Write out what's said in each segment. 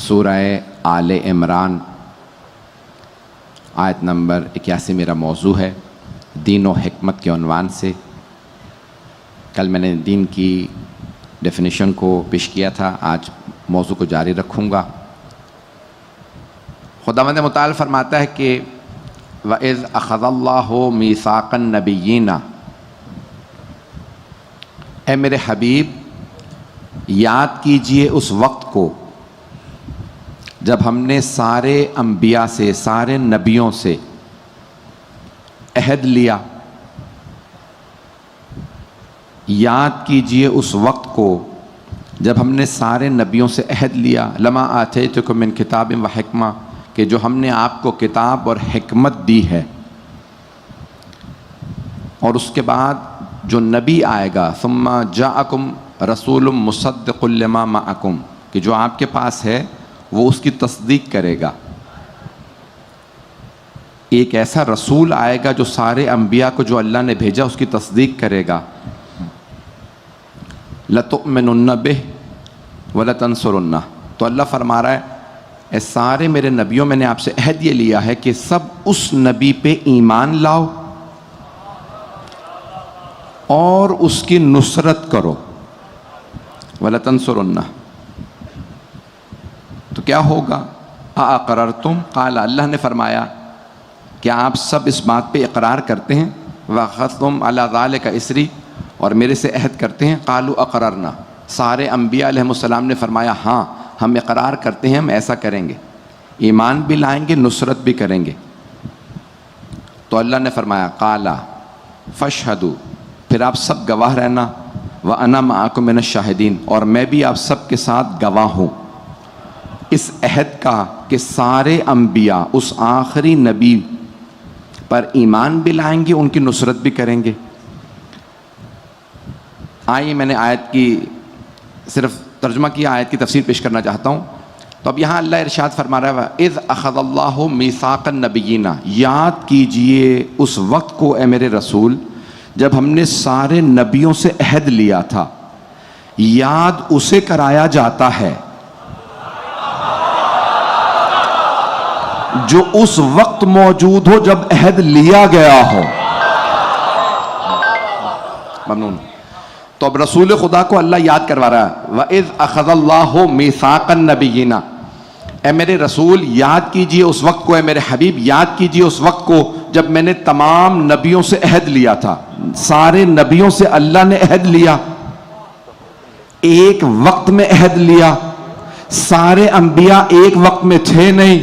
سورہ آل عمران آیت نمبر 81 میرا موضوع ہے، دین و حکمت کے عنوان سے۔ کل میں نے دین کی ڈیفینیشن کو پیش کیا تھا، آج موضوع کو جاری رکھوں گا۔ خداوند متعال فرماتا ہے کہ وَإِذْ أَخَذَ اللَّهُ مِيثَاقَ النَّبِيِّينَ، اے میرے حبیب یاد کیجئے اس وقت کو جب ہم نے سارے انبیاء سے، سارے نبیوں سے عہد لیا۔ یاد کیجئے اس وقت کو جب ہم نے سارے نبیوں سے عہد لیا، لما آتیتکم من کتاب و حکمہ، کہ جو ہم نے آپ کو کتاب اور حکمت دی ہے، اور اس کے بعد جو نبی آئے گا، ثم جاءکم رسول مصدق لما معکم، کہ جو آپ کے پاس ہے وہ اس کی تصدیق کرے گا۔ ایک ایسا رسول آئے گا جو سارے انبیاء کو جو اللہ نے بھیجا اس کی تصدیق کرے گا۔ لَتُؤْمِنُنَّ بِهِ وَلَتَنْصُرُنَّ، تو اللہ فرما رہا ہے اے سارے میرے نبیوں، میں نے آپ سے عہد یہ لیا ہے کہ سب اس نبی پہ ایمان لاؤ اور اس کی نصرت کرو۔ وَلَتَنْصُرُنَّ، تو کیا ہوگا؟ اَأَقْرَرْتُمْ، قال، اللہ نے فرمایا کیا آپ سب اس بات پہ اقرار کرتے ہیں؟ وَأَخَذْتُمْ عَلَى ذَلِكَ إِصْرِي، اور میرے سے عہد کرتے ہیں؟ قالوا اقررنا، سارے انبیاء علیہ السلام نے فرمایا ہاں ہم اقرار کرتے ہیں، ہم ایسا کریں گے، ایمان بھی لائیں گے، نصرت بھی کریں گے۔ تو اللہ نے فرمایا قال فاشہدوا، پھر آپ سب گواہ رہنا، وَأَنَا مَعَكُم مِّنَ الشَّاهِدِينَ، اور میں بھی آپ سب کے ساتھ گواہ ہوں اس عہد کا کہ سارے انبیاء اس آخری نبی پر ایمان بھی لائیں گے، ان کی نصرت بھی کریں گے۔ آئیے میں نے آیت کی صرف ترجمہ کیا، آیت کی تفسیر پیش کرنا چاہتا ہوں۔ تو اب یہاں اللہ ارشاد فرما رہا ہے اِذْ أَخَذَ اللَّهُ مِيثَاقَ النَّبِيِّينَ، یاد کیجئے اس وقت کو اے میرے رسول جب ہم نے سارے نبیوں سے عہد لیا تھا۔ یاد اسے کرایا جاتا ہے جو اس وقت موجود ہو جب عہد لیا گیا ہو۔ ممنون۔ تو اب رسول خدا کو اللہ یاد کروا رہا ہے وَإِذْ أَخَذَ اللَّهُ مِيثَاقَ النَّبِيِّينَ، اے میرے رسول یاد کیجئے اس وقت کو، اے میرے حبیب یاد کیجئے اس وقت کو جب میں نے تمام نبیوں سے عہد لیا تھا۔ سارے نبیوں سے اللہ نے عہد لیا، ایک وقت میں عہد لیا، سارے انبیاء ایک وقت میں تھے نہیں،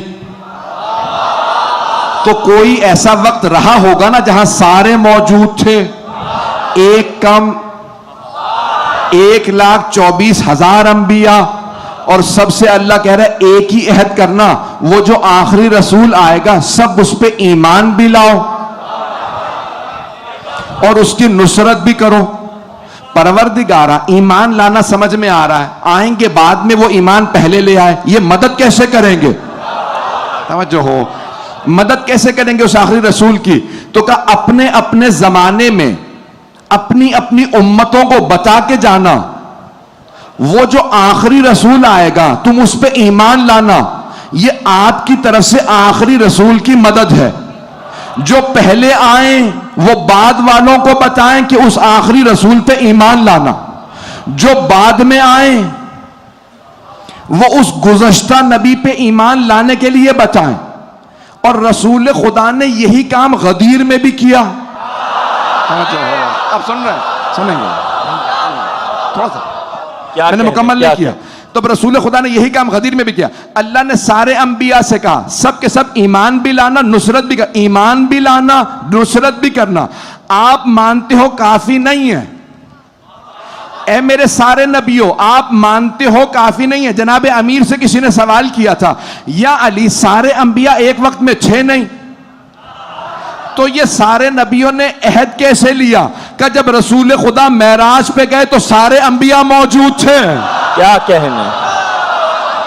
تو کوئی ایسا وقت رہا ہوگا نا جہاں سارے موجود تھے، ایک کم 1,24,000 انبیاء، اور سب سے اللہ کہہ رہا ہے ایک ہی عہد کرنا، وہ جو آخری رسول آئے گا سب اس پہ ایمان بھی لاؤ اور اس کی نصرت بھی کرو۔ پروردگارہ، ایمان لانا سمجھ میں آ رہا ہے، آئیں گے بعد میں وہ ایمان پہلے لے آئے، یہ مدد کیسے کریں گے؟ توجہ ہو، مدد کیسے کریں گے اس آخری رسول کی؟ تو کہا اپنے اپنے زمانے میں اپنی اپنی امتوں کو بتا کے جانا، وہ جو آخری رسول آئے گا تم اس پہ ایمان لانا، یہ آپ کی طرف سے آخری رسول کی مدد ہے۔ جو پہلے آئیں وہ بعد والوں کو بتائیں کہ اس آخری رسول پہ ایمان لانا، جو بعد میں آئیں وہ اس گزشتہ نبی پہ ایمان لانے کے لیے بتائیں۔ اور رسول خدا نے یہی کام غدیر میں بھی کیا۔ آپ سن رہے ہیں؟ سنیں گے تھوڑا سا، میں نے مکمل نہیں کیا۔ تو رسول خدا نے یہی کام غدیر میں بھی کیا۔ اللہ نے سارے انبیاء سے کہا سب کے سب ایمان بھی لانا، نصرت بھی کرنا، ایمان بھی لانا، نصرت بھی کرنا۔ آپ مانتے ہو کافی نہیں ہے، اے میرے سارے نبیوں آپ مانتے ہو کافی نہیں ہے۔ جناب امیر سے کسی نے سوال کیا تھا، یا علی سارے انبیاء ایک وقت میں تھے نہیں؟ تو یہ سارے نبیوں نے عہد کیسے لیا؟ کہ جب رسول خدا معراج پہ گئے تو سارے انبیاء موجود تھے۔ کیا کہنا،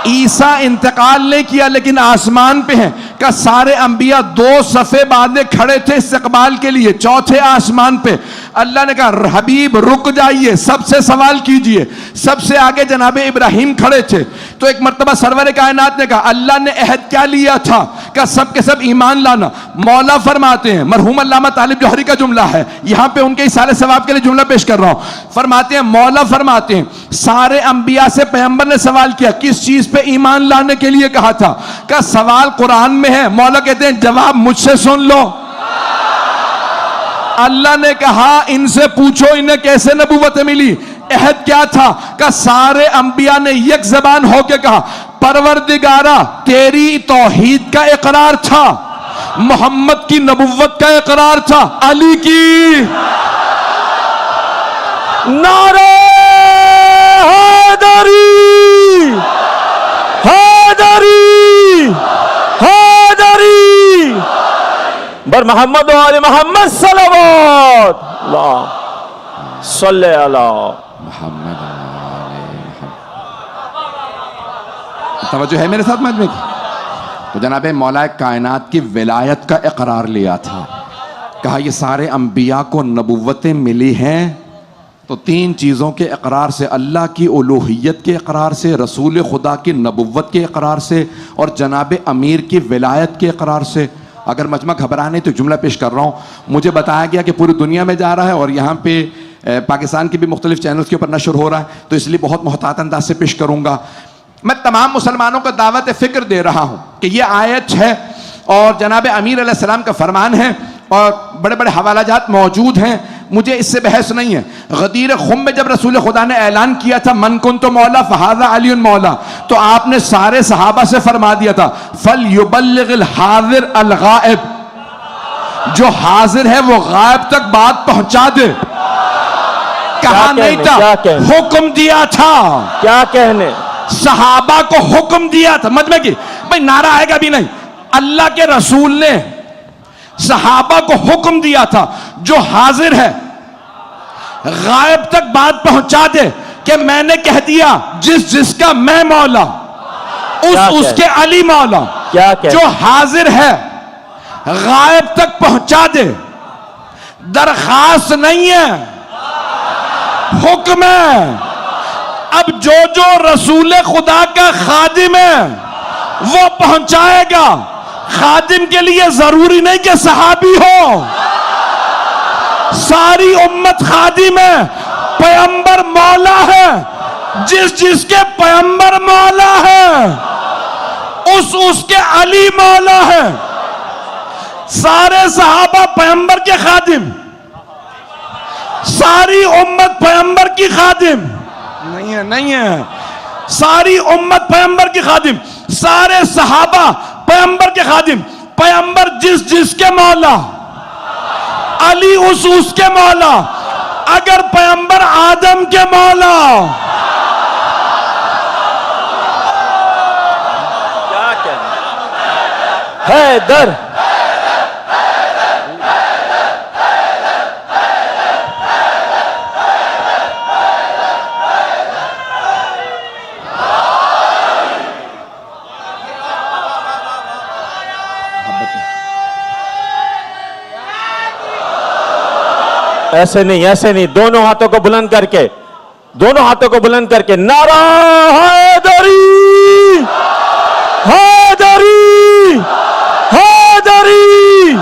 عیسیٰ انتقال نہیں کیا لیکن آسمان پہ ہیں، کہ سارے انبیاء دو صفے باندھے کھڑے تھے استقبال کے لیے چوتھے آسمان پہ. اللہ نے کہا حبیب رک جائیے, سب سے سوال کیجئے. سب سے آگے جناب ابراہیم کھڑے تھے. تو ایک مرتبہ سرور کائنات نے کہا اللہ نے عہد کیا لیا تھا کہ سب کے سب ایمان لانا. مولا فرماتے ہیں, مرحوم علامہ طالب جوہری کا جملہ ہے, یہاں پہ ان کے اصالہ ثواب کے لیے جملہ پیش کر رہا ہوں. فرماتے ہیں, مولا فرماتے ہیں سارے انبیاء سے پیغمبر نے سوال کیا کس چیز پہ ایمان لانے کے لیے کہا تھا, کہ سوال قرآن میں ہے. مولا کہتے ہیں جواب مجھ سے سن لو. اللہ نے کہا ان سے پوچھو انہیں کیسے نبوت ملی. عہد کیا تھا کہ سارے انبیاء نے یک زبان ہو کے کہا پروردگارا تیری توحید کا اقرار تھا, محمد کی نبوت کا اقرار تھا, علی کی نعرہ حیدری حیدری حیدری بر محمد و آل محمد صلوات اللہ صلی اللہ محمد. توجہ ہے میرے ساتھ مجمع کی. تو جناب مولا کائنات کی ولایت کا اقرار لیا تھا, کہا یہ سارے انبیاء کو نبوتیں ملی ہیں تو تین چیزوں کے اقرار سے, اللہ کی الوہیت کے اقرار سے, رسول خدا کی نبوت کے اقرار سے, اور جناب امیر کی ولایت کے اقرار سے. اگر مجمع گھبرانے تو جملہ پیش کر رہا ہوں. مجھے بتایا گیا کہ پوری دنیا میں جا رہا ہے اور یہاں پہ پاکستان کی بھی مختلف چینلز کے اوپر نشر ہو رہا ہے, تو اس لیے بہت محتاط انداز سے پیش کروں گا. میں تمام مسلمانوں کو دعوت فکر دے رہا ہوں کہ یہ آیت ہے اور جناب امیر علیہ السلام کا فرمان ہے اور بڑے بڑے حوالہ جات موجود ہیں, مجھے اس سے بحث نہیں ہے. غدیر خم میں جب رسول خدا نے اعلان کیا تھا من کنت مولا فہذا علی مولا, تو آپ نے سارے صحابہ سے فرما دیا تھا فلیبلغ الحاضر الغائب, جو حاضر ہے وہ غائب تک بات پہنچا دے. کہا نہیں تھا, حکم دیا تھا. کیا کہنے, صحابہ کو حکم دیا تھا. مجمع کی بھئی نعرہ آئے گا بھی نہیں. اللہ کے رسول نے صحابہ کو حکم دیا تھا جو حاضر ہے غائب تک بات پہنچا دے کہ میں نے کہہ دیا جس جس کا میں مولا اس کے علی مولا. جو حاضر ہے غائب تک پہنچا دے. درخواست نہیں ہے, حکم ہے. اب جو رسول خدا کا خادم ہے وہ پہنچائے گا. خادم کے لیے ضروری نہیں کہ صحابی ہو, ساری امت خادم ہے. پیغمبر مولا ہے, جس جس کے پیغمبر مولا ہے اس کے علی مولا ہے. سارے صحابہ پیغمبر کے خادم, ساری امت پیغمبر کی خادم نہیں ہے. ساری امت پیغمبر کی خادم, سارے صحابہ پیغمبر کے خادم. پیغمبر جس جس کے مولا, علی اس کے مولا. اگر پیغمبر آدم کے مولا, کیا کہنے, حیدر ایسے نہیں, دونوں ہاتھوں کو بلند کر کے, دونوں ہاتھوں کو بلند کر کے نعرہ حیدری حیدری حیدری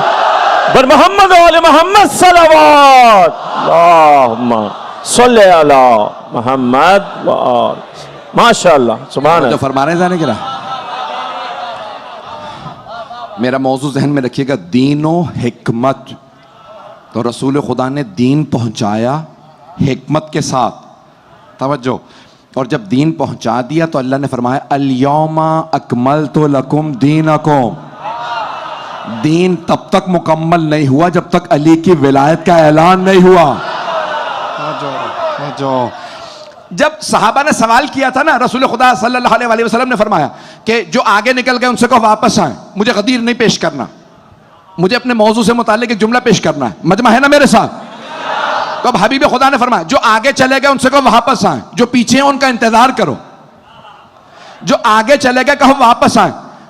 بر محمد و آل محمد صلوات اللہم صلی علی محمد و آل. ماشاءاللہ سبحان اللہ. فرما رہے ہیں جانے کے رہا. میرا موضوع ذہن میں رکھیے گا, دین و حکمت. تو رسول خدا نے دین پہنچایا حکمت کے ساتھ. توجہ. اور جب دین پہنچا دیا تو اللہ نے فرمایا الیوم اکملت لکم دینکم. دین تب تک مکمل نہیں ہوا جب تک علی کی ولایت کا اعلان نہیں ہوا. جب صحابہ نے سوال کیا تھا نا, رسول خدا صلی اللہ علیہ وسلم نے فرمایا کہ جو آگے نکل گئے ان سے کہو واپس آئیں, مجھے غدیر نہیں پیش کرنا, مجھے اپنے موضوع سے متعلق ایک جملہ پیش کرنا ہے. مجمع ہے نا میرے ساتھ؟ تو اب حبیب خدا نے فرمایا جو آگے چلے گئے ان سے کہو واپس آئیں, جو پیچھے ہیں ان کا انتظار کرو. جو آگے چلے گئے کہو واپس آئیں.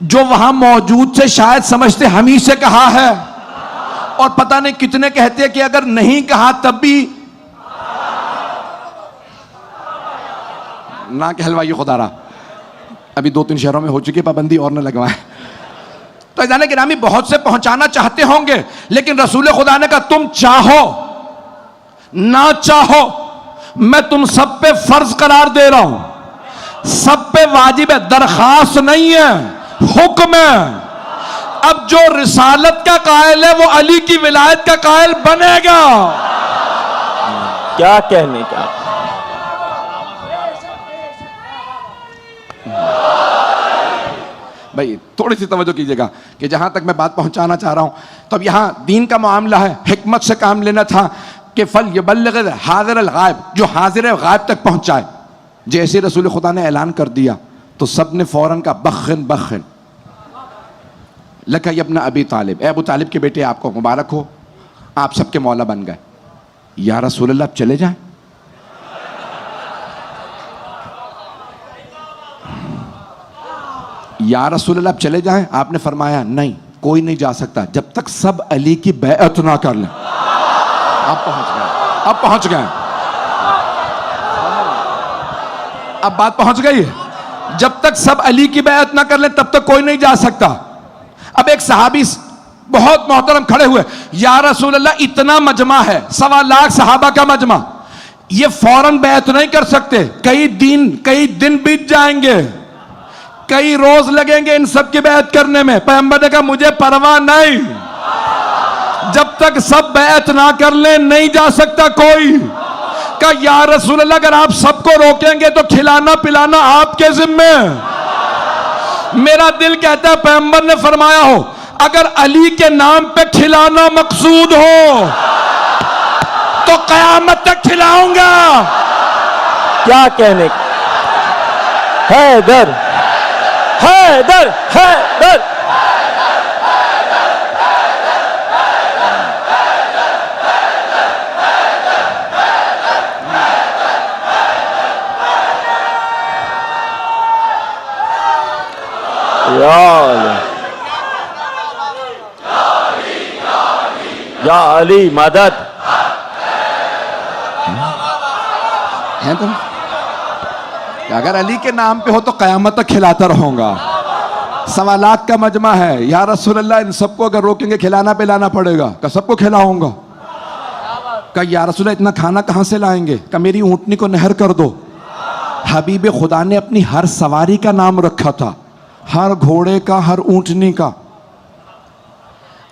جو وہاں موجود تھے شاید سمجھتے ہم ہی سے کہا ہے, اور پتہ نہیں کتنے کہتے ہیں کہ اگر نہیں کہا تب بھی نہ کہلوائیے خدا را. ابھی 2-3 شہروں میں ہو چکی پابندی, اور نہ لگوائیں. تو عزیزان گرامی بہت سے پہنچانا چاہتے ہوں گے, لیکن رسول خدا نے کہا تم چاہو نہ چاہو میں تم سب پہ فرض قرار دے رہا ہوں, سب پہ واجب ہے, درخواست نہیں ہے, حکم ہے. اب جو رسالت کا قائل ہے وہ علی کی ولایت کا قائل بنے گا. کیا کہنے کا. بھائی تھوڑی سی توجہ کیجئے گا کہ جہاں تک میں بات پہنچانا چاہ رہا ہوں, تو اب یہاں دین کا معاملہ ہے, حکمت سے کام لینا تھا کہ فَلْيُبَلِّغِ حاضر الغائب, جو حاضر غائب تک پہنچائے. جیسے رسول خدا نے اعلان کر دیا تو سب نے فوراً کہا بخن بخن لَكَ ابن ابی طالب, اے ابو طالب کے بیٹے آپ کو مبارک ہو, آپ سب کے مولا بن گئے. یا رسول اللہ اب چلے جائیں. یا رسول اللہ اب چلے جائیں. آپ نے فرمایا نہیں, کوئی نہیں جا سکتا جب تک سب علی کی بیعت نہ کر لیں. آپ پہنچ گئے, اب پہنچ گئے, اب بات پہنچ گئی. جب تک سب علی کی بیعت نہ کر لیں تب تک کوئی نہیں جا سکتا. اب ایک صحابی بہت محترم کھڑے ہوئے, یا رسول اللہ اتنا مجمع ہے, 1.25 لاکھ صحابہ کا مجمع, یہ فوراً بیعت نہیں کر سکتے, کئی دن بیت جائیں گے, کئی روز لگیں گے ان سب کی بیعت کرنے میں. پیغمبر نے کہا مجھے پرواہ نہیں, جب تک سب بیعت نہ کر لیں نہیں جا سکتا کوئی. کہا یا رسول اللہ اگر آپ سب کو روکیں گے تو کھلانا پلانا آپ کے ذمے. میرا دل کہتا ہے پیغمبر نے فرمایا ہو اگر علی کے نام پہ کھلانا مقصود ہو تو قیامت تک کھلاؤں گا. کیا کہنے کا. حیدر حیدر حیدر. یا علی مدد. ہیں تم کہ اگر علی کے نام پہ ہو تو قیامت تک کھلاتا رہوں گا. 1.25 لاکھ کا مجمع ہے, یا رسول اللہ ان سب کو اگر روکیں گے کھلانا پلانا پڑے گا. کہ سب کو کھلاؤں گا. کہ یا رسول اللہ اتنا کھانا کہاں سے لائیں گے. کہ میری اونٹنی کو نہر کر دو. حبیب خدا نے اپنی ہر سواری کا نام رکھا تھا, ہر گھوڑے کا, ہر اونٹنی کا,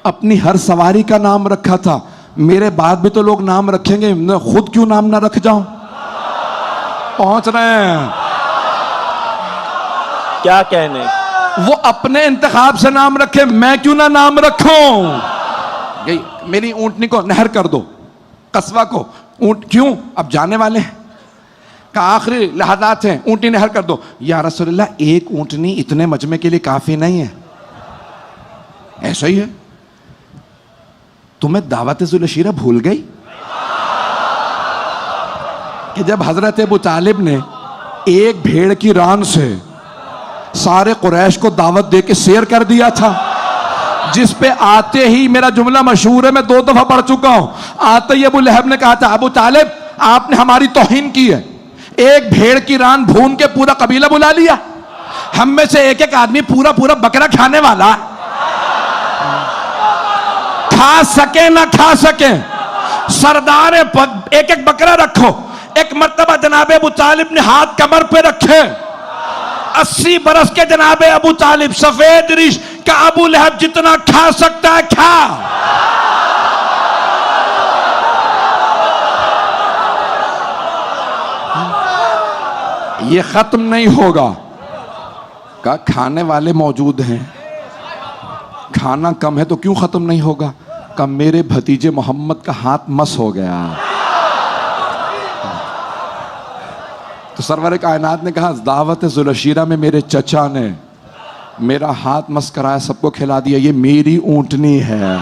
اپنی ہر سواری کا نام رکھا تھا. میرے بعد بھی تو لوگ نام رکھیں گے, میں خود کیوں نام نہ رکھ جاؤں. پہنچ رہے ہیں. کیا کہنے. وہ اپنے انتخاب سے نام رکھے, میں کیوں نہ نام رکھوں. میری اونٹنی کو نہر کر دو, قصوہ کو. اونٹ کیوں, اب جانے والے ہیں, کہ آخری لحظات ہیں, اونٹنی نہر کر دو. یا رسول اللہ ایک اونٹنی اتنے مجمع کے لیے کافی نہیں ہے. ایسا ہی ہے. تمہیں دعوت ذوالشیرہ بھول گئی کہ جب حضرت ابو طالب نے ایک بھیڑ کی ران سے سارے قریش کو دعوت دے کے سیر کر دیا تھا, جس پہ آتے ہی میرا جملہ مشہور ہے, میں 2 دفعہ پڑھ چکا ہوں. آتے ہی ابو لہب نے کہا تھا ابو طالب آپ نے ہماری توہین کی ہے, ایک بھیڑ کی ران بھون کے پورا قبیلہ بلا لیا, ہم میں سے ایک آدمی پورا بکرا کھانے والا, کھا سکے نہ کھا سکے, سردار ایک بکرا رکھو. ایک مرتبہ جناب ابو طالب نے ہاتھ کمر پہ رکھے, 80 برس کے جناب ابو طالب, سفید ریش, کا ابو لہب جتنا کھا سکتا ہے کھا. یہ ختم نہیں ہوگا. کہا کھانے والے موجود ہیں, کھانا کم ہے تو کیوں ختم نہیں ہوگا. کہ میرے بھتیجے محمد کا ہاتھ مس ہو گیا. تو سرور کائنات نے کہا دعوت ذوالشیرہ میں میرے چچا نے میرا ہاتھ مس کرایا, سب کو کھلا دیا, یہ میری اونٹنی ہے,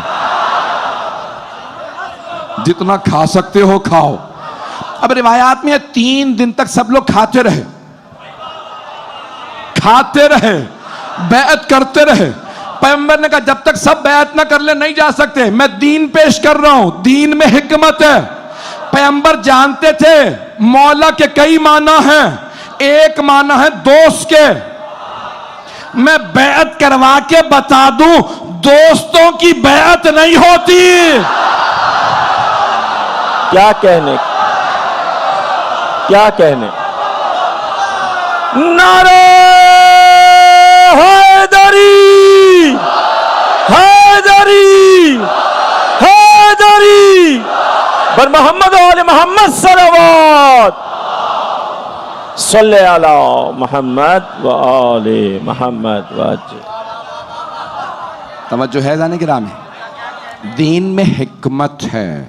جتنا کھا سکتے ہو کھاؤ. اب روایات میں 3 دن تک سب لوگ کھاتے رہے. بیعت کرتے رہے. پیغمبر نے کہا جب تک سب بیعت نہ کر لیں نہیں جا سکتے. میں دین پیش کر رہا ہوں, دین میں حکمت ہے. پیغمبر جانتے تھے مولا کے کئی معنی ہیں, ایک معنی ہے دوست کے. میں بیعت کروا کے بتا دوں, دوستوں کی بیعت نہیں ہوتی. کیا کہنے, کیا کہنے. نعرہ حیدری, حیدری, حیدری بر محمد و آل محمد صلوات. صلی علی محمد و آل محمد وجہ. توجہ ہے جانے کے رام ہے, دین میں حکمت ہے.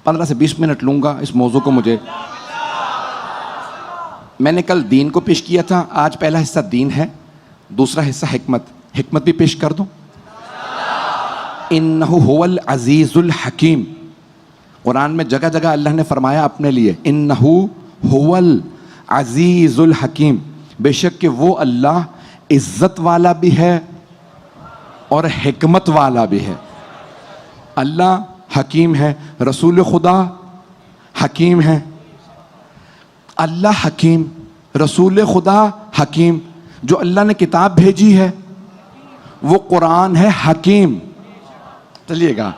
15 سے 20 منٹ لوں گا اس موضوع کو. مجھے میں نے کل دین کو پیش کیا تھا, آج پہلا حصہ دین ہے, دوسرا حصہ حکمت. حکمت بھی پیش کر دوں. انہ هو العزیز الحکیم. قرآن میں جگہ جگہ اللہ نے فرمایا اپنے لیے انہ هو العزیز الحکیم, بے شک کہ وہ اللہ عزت والا بھی ہے اور حکمت والا بھی ہے. اللہ حکیم ہے, رسول خدا حکیم ہے. اللہ حکیم, رسول خدا حکیم. جو اللہ نے کتاب بھیجی ہے وہ قرآن ہے حکیم. چلیے گا,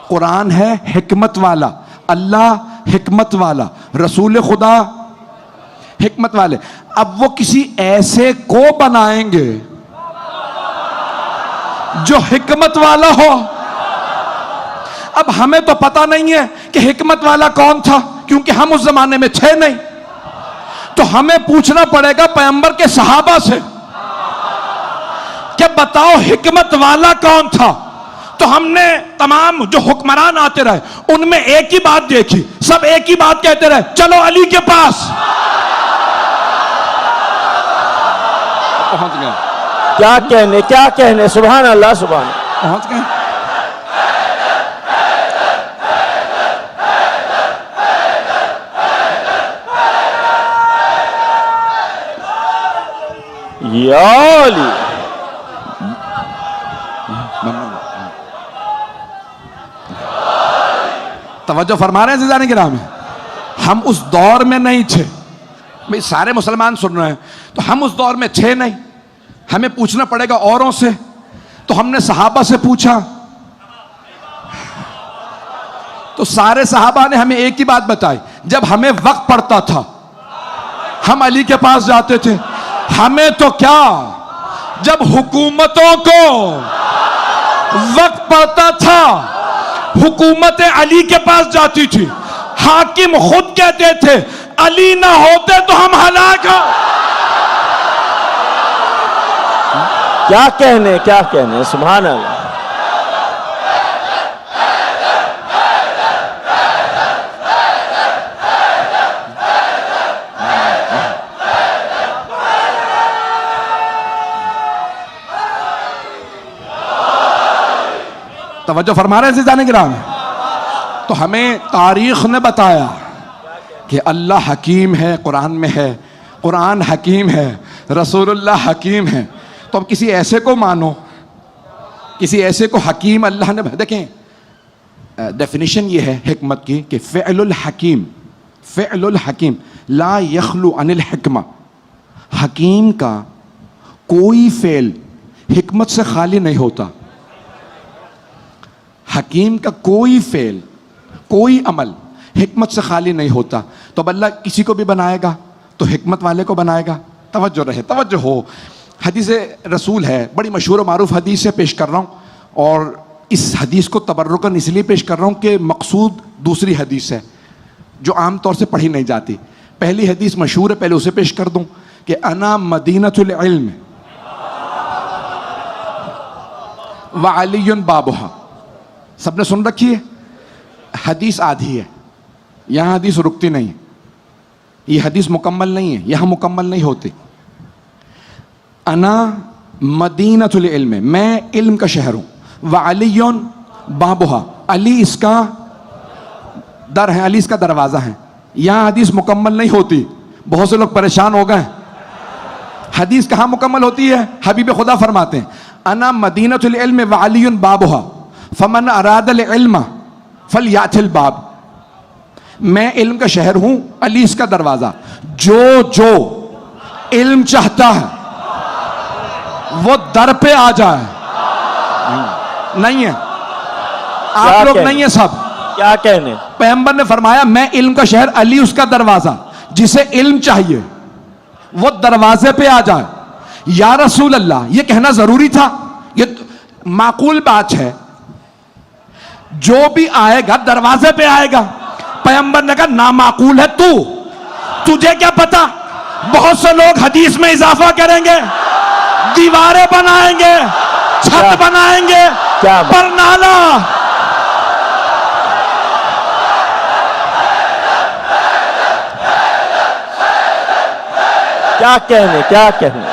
قرآن ہے حکمت والا, اللہ حکمت والا, رسول خدا حکمت والے. اب وہ کسی ایسے کو بنائیں گے جو حکمت والا ہو. اب ہمیں تو پتہ نہیں ہے کہ حکمت والا کون تھا, کیونکہ ہم اس زمانے میں تھے نہیں. تو ہمیں پوچھنا پڑے گا پیغمبر کے صحابہ سے کہ بتاؤ حکمت والا کون تھا. تو ہم نے تمام جو حکمران آتے رہے ان میں ایک ہی بات دیکھی, سب ایک ہی بات کہتے رہے, چلو علی کے پاس. پہنچ گئے. کیا کہنے, کیا کہنے. سبحان اللہ, سبحان اللہ. پہنچ گئے. یا علی. توجہ فرما رہے ہیں عزیزان کرام. ہم اس دور میں نہیں تھے. سارے مسلمان سن رہے ہیں, تو ہم اس دور میں تھے نہیں. ہمیں پوچھنا پڑے گا اوروں سے. تو ہم نے صحابہ سے پوچھا, تو سارے صحابہ نے ہمیں ایک ہی بات بتائی, جب ہمیں وقت پڑتا تھا ہم علی کے پاس جاتے تھے. ہمیں تو کیا, جب حکومتوں کو وقت پڑتا تھا حکومت علی کے پاس جاتی تھی. حاکم خود کہتے تھے علی نہ ہوتے تو ہم ہلاک ہو. کیا کہنے, کیا کہنے. سبحان اللہ. توجہ فرما رہے ہیں عزیزان کرام. تو ہمیں تاریخ نے بتایا کہ اللہ حکیم ہے, قرآن میں ہے, قرآن حکیم ہے, رسول اللہ حکیم ہے. تو اب کسی ایسے کو مانو, کسی ایسے کو حکیم اللہ نے. دیکھیں ڈیفینیشن یہ ہے حکمت کی کہ فعل الحکیم, فعل الحکیم لا یخلو عن الحکمہ. حکیم کا کوئی فعل حکمت سے خالی نہیں ہوتا. حکیم کا کوئی فعل, کوئی عمل حکمت سے خالی نہیں ہوتا. تو اب اللہ کسی کو بھی بنائے گا تو حکمت والے کو بنائے گا. توجہ رہے, توجہ ہو. حدیث رسول ہے, بڑی مشہور و معروف حدیث سے پیش کر رہا ہوں, اور اس حدیث کو تبرکاً اس لیے پیش کر رہا ہوں کہ مقصود دوسری حدیث ہے جو عام طور سے پڑھی نہیں جاتی. پہلی حدیث مشہور ہے, پہلے اسے پیش کر دوں کہ انا مدینۃ العلم وعلی بابھا. سب نے سن رکھی ہے. حدیث آدھی ہے, یہاں حدیث رکتی نہیں. یہ حدیث مکمل نہیں ہے, یہاں مکمل نہیں ہوتی. انا مدینۃ العلم, میں علم کا شہر ہوں. وعلی بابھا, علی اس کا در ہے, علی اس کا دروازہ ہے. یہاں حدیث مکمل نہیں ہوتی. بہت سے لوگ پریشان ہو گئے. حدیث کہاں مکمل ہوتی ہے؟ حبیب خدا فرماتے ہیں انا مدینۃ العلم وعلی بابها فمن اراد العلم فلیأت الباب. میں علم کا شہر ہوں، علی اس کا دروازہ. جو علم چاہتا ہے وہ در پہ آ جائے. نہیں ہے آپ لوگ نہیں ہیں سب. کیا کہنے؟ پیغمبر نے فرمایا میں علم کا شہر، علی اس کا دروازہ. جسے علم چاہیے وہ دروازے پہ آ جائے. یا رسول اللہ یہ کہنا ضروری تھا؟ یہ معقول بات ہے، جو بھی آئے گا دروازے پہ آئے گا. پیغمبر نے کہا نامعقول ہے تجھے کیا پتا؟ بہت سے لوگ حدیث میں اضافہ کریں گے، دیواریں بنائیں گے، چھت بنائیں گے، پر نالا. کیا کہنے کیا کہنے.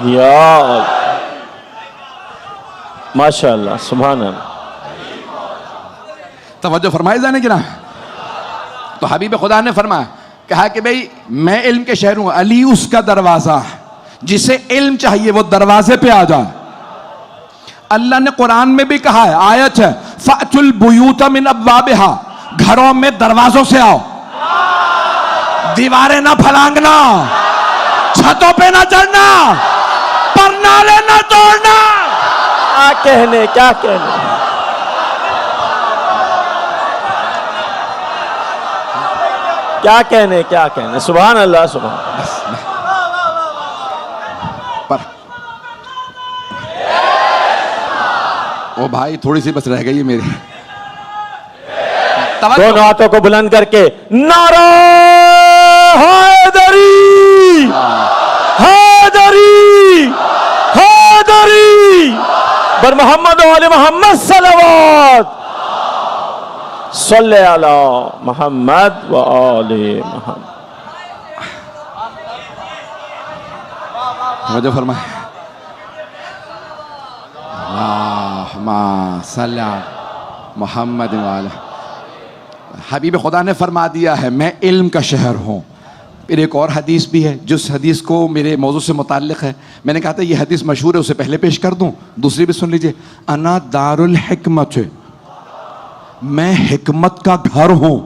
یا ماشاء اللہ سبحان اللہ. توجہ فرمائے جانے کی نا. تو حبیب خدا نے فرمایا، کہا کہ بھئی میں علم کے شہر ہوں، علی اس کا دروازہ. جسے علم چاہیے وہ دروازے پہ آ جائے. اللہ نے قرآن میں بھی کہا ہے، آیت ہے فَأْتُوا الْبُيُوتَ مِنْ أَبْوَابِهَا، گھروں میں دروازوں سے آؤ. دیواریں نہ پھلانگنا، چھتوں پہ نہ چڑھنا، پر نالے نہ توڑنا. کیا کہنے کیا کہنے. کیا کہنے کیا کہنے. سبحان اللہ سبحان اللہ. پر او بھائی تھوڑی سی بس رہ گئی میری. دونوں ہاتھوں کو بلند کر کے نعرہ حیدری حیدری حیدری بر محمد و آل محمد صلوات صلی علی محمد و آل محمد. توجہ فرمائے. اللہم صلی علی محمد و آل. حبیب خدا نے فرما دیا ہے میں علم کا شہر ہوں. پھر ایک اور حدیث بھی ہے جس حدیث کو میرے موضوع سے متعلق ہے. میں نے کہا تھا یہ حدیث مشہور ہے، اسے پہلے پیش کر دوں. دوسری بھی سن لیجئے. انا دار الحکمت، میں حکمت کا گھر ہوں.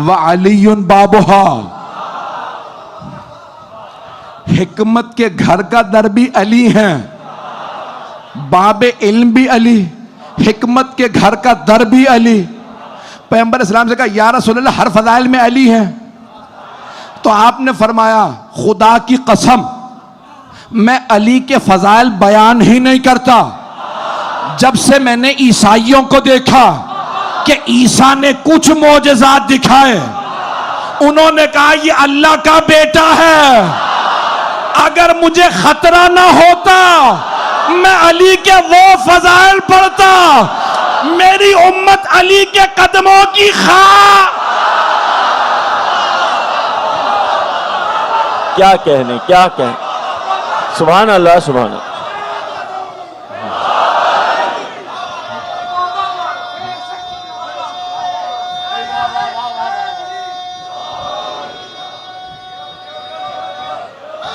وعلی بابہا، حکمت کے گھر کا در بھی علی ہیں، باب علم بھی علی، حکمت کے گھر کا در بھی علی. پیغمبر اسلام سے کہا یا رسول اللہ ہر فضائل میں علی ہیں. تو آپ نے فرمایا خدا کی قسم میں علی کے فضائل بیان ہی نہیں کرتا. جب سے میں نے عیسائیوں کو دیکھا کہ عیسیٰ نے کچھ معجزات دکھائے، انہوں نے کہا یہ اللہ کا بیٹا ہے. اگر مجھے خطرہ نہ ہوتا میں علی کے وہ فضائل پڑھتا. میری امت علی کے قدموں کی خواہ. کیا کہنے کیا کہنے. سبحان اللہ سبحان اللہ.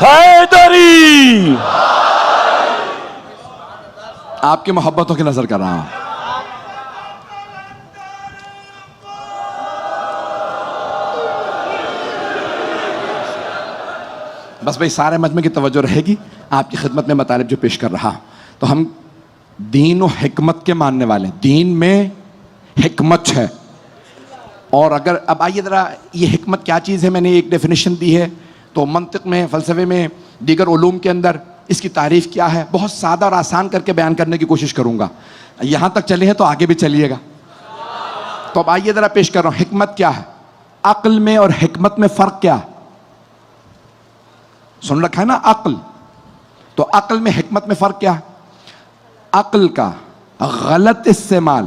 حیدری آپ کی محبتوں کی نظر کر رہا ہوں. بس بھئی سارے مجمع کی توجہ رہے گی آپ کی خدمت میں مطالب جو پیش کر رہا. تو ہم دین و حکمت کے ماننے والے ہیں. دین میں حکمت ہے. اور اگر اب آئیے ذرا یہ حکمت کیا چیز ہے. میں نے ایک ڈیفینیشن دی ہے. تو منطق میں، فلسفے میں، دیگر علوم کے اندر اس کی تعریف کیا ہے بہت سادہ اور آسان کر کے بیان کرنے کی کوشش کروں گا. یہاں تک چلے ہیں تو آگے بھی چلیے گا. تو اب آئیے ذرا پیش کر رہا ہوں حکمت کیا ہے. عقل میں اور حکمت میں فرق کیا ہے؟ سن رکھا ہے نا عقل. تو عقل میں حکمت میں فرق کیا ہے؟ عقل کا غلط استعمال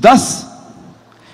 10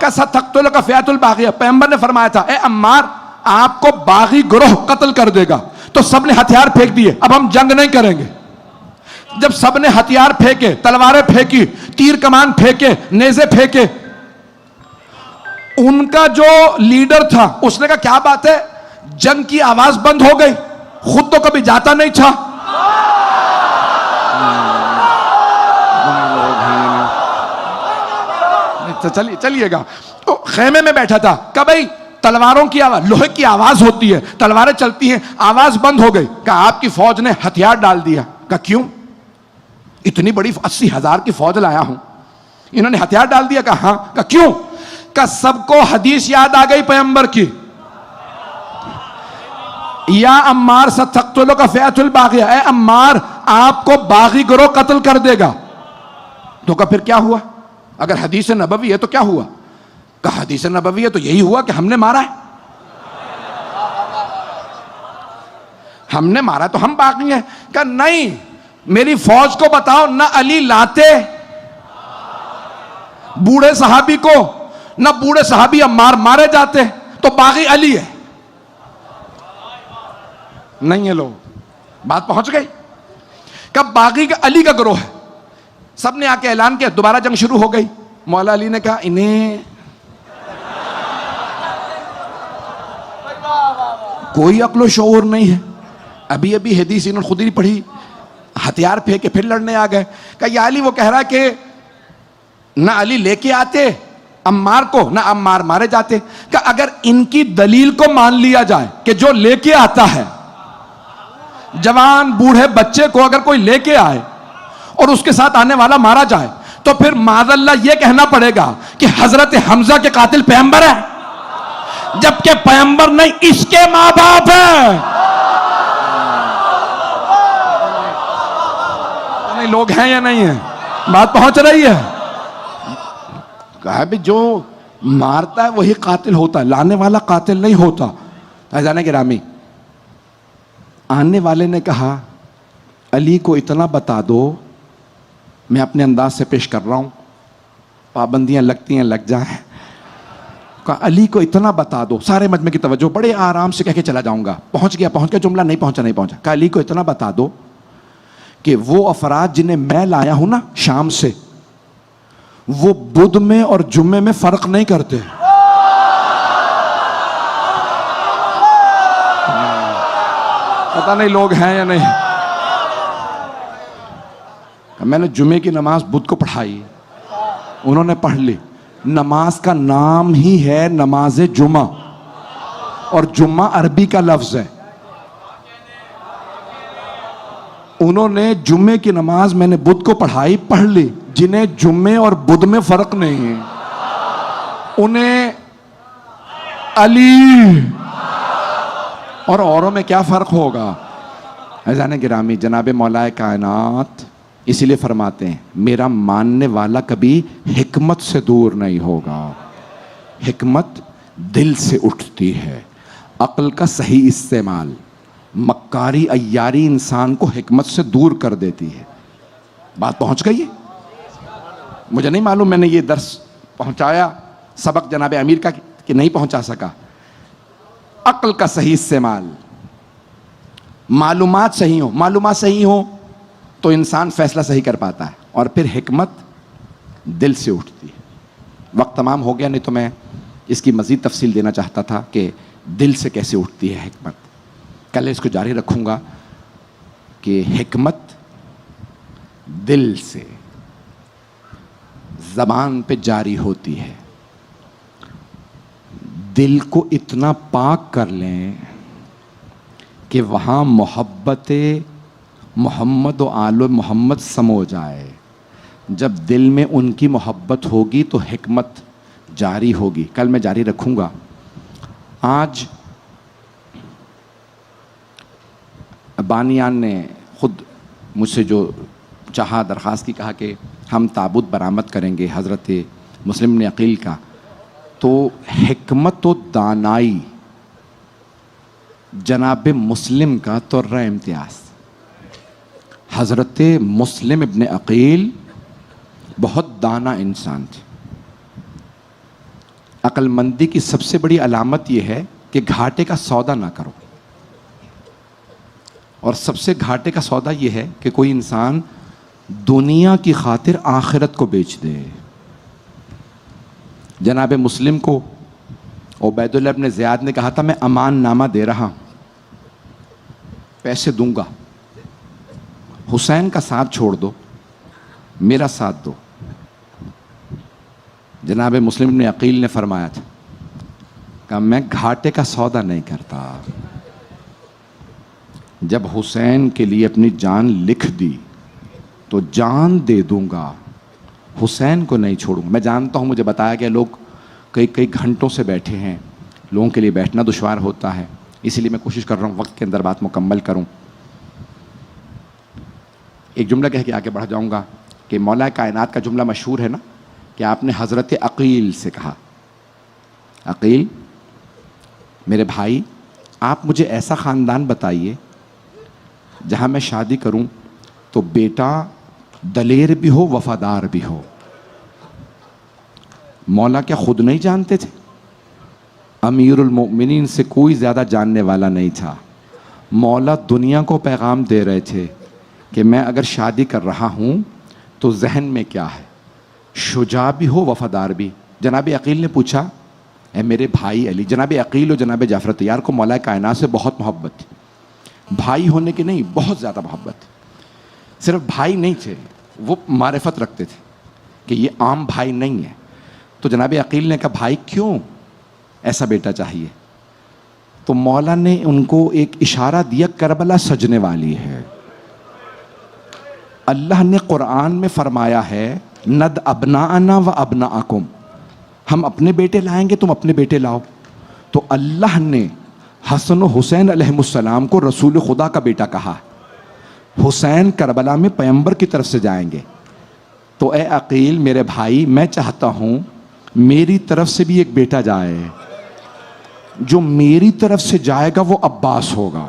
کہ ستقتلک فئۃ الباغیہ، پیغمبر نے فرمایا تھا اے عمار آپ کو باغی گروہ قتل کر دے گا. تو سب نے ہتھیار پھینک دیے، اب ہم جنگ نہیں کریں گے. جب سب نے ہتھیار پھینکے، تلواریں پھینکی، تیر کمان پھینکے، نیزے پھینکے، ان کا جو لیڈر تھا اس نے کہا کیا بات ہے، جنگ کی آواز بند ہو گئی، خود تو کبھی جاتا نہیں تھا. چلیے گا. تو خیمے میں بیٹھا تھا کہ بھائی تلواروں کی آواز، لوہے کی آواز ہوتی ہے، تلواریں چلتی ہیں، آواز بند ہو گئی. کہا آپ کی فوج نے ہتھیار ڈال دیا. کہا کیوں؟ اتنی بڑی 80,000 کی فوج لایا ہوں، انہوں نے ہتھیار ڈال دیا. کہا ہاں. کہا کیوں؟ کہ سب کو حدیث یاد آ گئی پیغمبر کی، یا عمار ستقتلک فئۃ الباغیہ، اے عمار آپ کو باغی گروہ قتل کر دے گا. تو کہا پھر کیا ہوا؟ اگر حدیث نبوی ہے تو کیا ہوا؟ کہا حدیث نبوی ہے تو یہی ہوا کہ ہم نے مارا ہے، ہم نے مارا تو ہم باغی ہیں. کہا نہیں، میری فوج کو بتاؤ نہ علی لاتے بوڑھے صحابی کو، نہ بوڑھے صحابی عمار مارے جاتے، تو باغی علی ہے. نہیں ہے لوگ، بات پہنچ گئی. کب باغی کا علی کا گروہ ہے. سب نے آ کے اعلان کیا، دوبارہ جنگ شروع ہو گئی. مولا علی نے کہا انہیں کوئی عقل و شعور نہیں ہے، ابھی ابھی حدیث انہوں نے خود ہی پڑھی، ہتھیار پھینکے پھر لڑنے آ گئے. کہا یا علی وہ کہہ رہا ہے کہ نہ علی لے کے آتے عمار کو، نہ عمار مارے جاتے. کہ اگر ان کی دلیل کو مان لیا جائے کہ جو لے کے آتا ہے، جوان بوڑھے بچے کو اگر کوئی لے کے آئے اور اس کے ساتھ آنے والا مارا جائے، تو پھر معاذ اللہ یہ کہنا پڑے گا کہ حضرت حمزہ کے قاتل پیغمبر ہے، جبکہ پیغمبر نہیں، اس کے ماں باپ ہیں. لوگ ہیں یا نہیں ہیں؟ بات پہنچ رہی ہے. کہا بھی جو مارتا ہے وہی قاتل ہوتا ہے، لانے والا قاتل نہیں ہوتا. عزیزان گرامی، آنے والے نے کہا علی کو اتنا بتا دو، میں اپنے انداز سے پیش کر رہا ہوں، پابندیاں لگتی ہیں لگ جائیں. کہا علی کو اتنا بتا دو، سارے مجمع کی توجہ، بڑے آرام سے کہہ کے چلا جاؤں گا. پہنچ گیا جملہ نہیں پہنچا. کہا علی کو اتنا بتا دو کہ وہ افراد جنہیں میں لایا ہوں نا شام سے، وہ بدھ میں اور جمعے میں فرق نہیں کرتے. پتہ نہیں لوگ ہیں یا نہیں. میں نے جمعے کی نماز بدھ کو پڑھائی، انہوں نے پڑھ لی. نماز کا نام ہی ہے نماز جمعہ، اور جمعہ عربی کا لفظ ہے. انہوں نے جمعے کی نماز میں نے بدھ کو پڑھائی، پڑھ لی. جنہیں جمعے اور بدھ میں فرق نہیں ہے، انہیں علی اور اوروں میں کیا فرق ہوگا؟ عزیزان گرامی، جناب مولا کائنات اسی لیے فرماتے ہیں میرا ماننے والا کبھی حکمت سے دور نہیں ہوگا. حکمت دل سے اٹھتی ہے، عقل کا صحیح استعمال، مکاری عیاری انسان کو حکمت سے دور کر دیتی ہے. بات پہنچ گئی ہے؟ مجھے نہیں معلوم میں نے یہ درس پہنچایا سبق جناب امیر کا کہ نہیں پہنچا سکا. عقل کا صحیح استعمال، معلومات صحیح ہوں تو انسان فیصلہ صحیح کر پاتا ہے، اور پھر حکمت دل سے اٹھتی ہے. وقت تمام ہو گیا، نہیں تو میں اس کی مزید تفصیل دینا چاہتا تھا کہ دل سے کیسے اٹھتی ہے حکمت. کل اس کو جاری رکھوں گا کہ حکمت دل سے زبان پہ جاری ہوتی ہے. دل کو اتنا پاک کر لیں کہ وہاں محبت محمد و آل محمد سمو جائے. جب دل میں ان کی محبت ہوگی تو حکمت جاری ہوگی. کل میں جاری رکھوں گا. آج بانیان نے خود مجھ سے جو چاہا درخواست کی، کہا کہ ہم تابوت برآمد کریں گے حضرت مسلم بن عقیل کا. تو حکمت و دانائی جناب مسلم کا ترہ امتیاز. حضرت مسلم ابن عقیل بہت دانا انسان تھے. عقل مندی کی سب سے بڑی علامت یہ ہے کہ گھاٹے کا سودا نہ کرو. اور سب سے گھاٹے کا سودا یہ ہے کہ کوئی انسان دنیا کی خاطر آخرت کو بیچ دے. جناب مسلم کو عبید اللہ ابن زیاد نے کہا تھا میں امان نامہ دے رہا ہوں, پیسے دوں گا, حسین کا ساتھ چھوڑ دو, میرا ساتھ دو. جناب مسلم ابن عقیل نے فرمایا تھا کہ میں گھاٹے کا سودا نہیں کرتا. جب حسین کے لیے اپنی جان لکھ دی تو جان دے دوں گا, حسین کو نہیں چھوڑوں. میں جانتا ہوں, مجھے بتایا گیا لوگ کئی گھنٹوں سے بیٹھے ہیں, لوگوں کے لیے بیٹھنا دشوار ہوتا ہے, اسی لیے میں کوشش کر رہا ہوں وقت کے اندر بات مکمل کروں. ایک جملہ کہہ کے آگے بڑھ جاؤں گا کہ مولا کائنات کا جملہ مشہور ہے نا کہ آپ نے حضرت عقیل سے کہا, عقیل میرے بھائی آپ مجھے ایسا خاندان بتائیے جہاں میں شادی کروں تو بیٹا دلیر بھی ہو وفادار بھی ہو. مولا کیا خود نہیں جانتے تھے؟ امیر المؤمنین سے کوئی زیادہ جاننے والا نہیں تھا. مولا دنیا کو پیغام دے رہے تھے کہ میں اگر شادی کر رہا ہوں تو ذہن میں کیا ہے, شجاع بھی ہو وفادار بھی. جناب عقیل نے پوچھا اے میرے بھائی علی, جناب عقیل و جناب جعفر طیار کو مولا کائنات سے بہت محبت تھی, بھائی ہونے کی نہیں بہت زیادہ محبت. صرف بھائی نہیں تھے, وہ معرفت رکھتے تھے کہ یہ عام بھائی نہیں ہے. تو جناب عقیل نے کہا بھائی کیوں ایسا بیٹا چاہیے؟ تو مولا نے ان کو ایک اشارہ دیا, کربلا سجنے والی ہے. اللہ نے قرآن میں فرمایا ہے ند ابناءنا و ابناءکم, ہم اپنے بیٹے لائیں گے تم اپنے بیٹے لاؤ. تو اللہ نے حسن و حسین علیہ السلام کو رسول خدا کا بیٹا کہا. حسین کربلا میں پیغمبر کی طرف سے جائیں گے. تو اے عقیل میرے بھائی میں چاہتا ہوں میری طرف سے بھی ایک بیٹا جائے, جو میری طرف سے جائے گا وہ عباس ہوگا.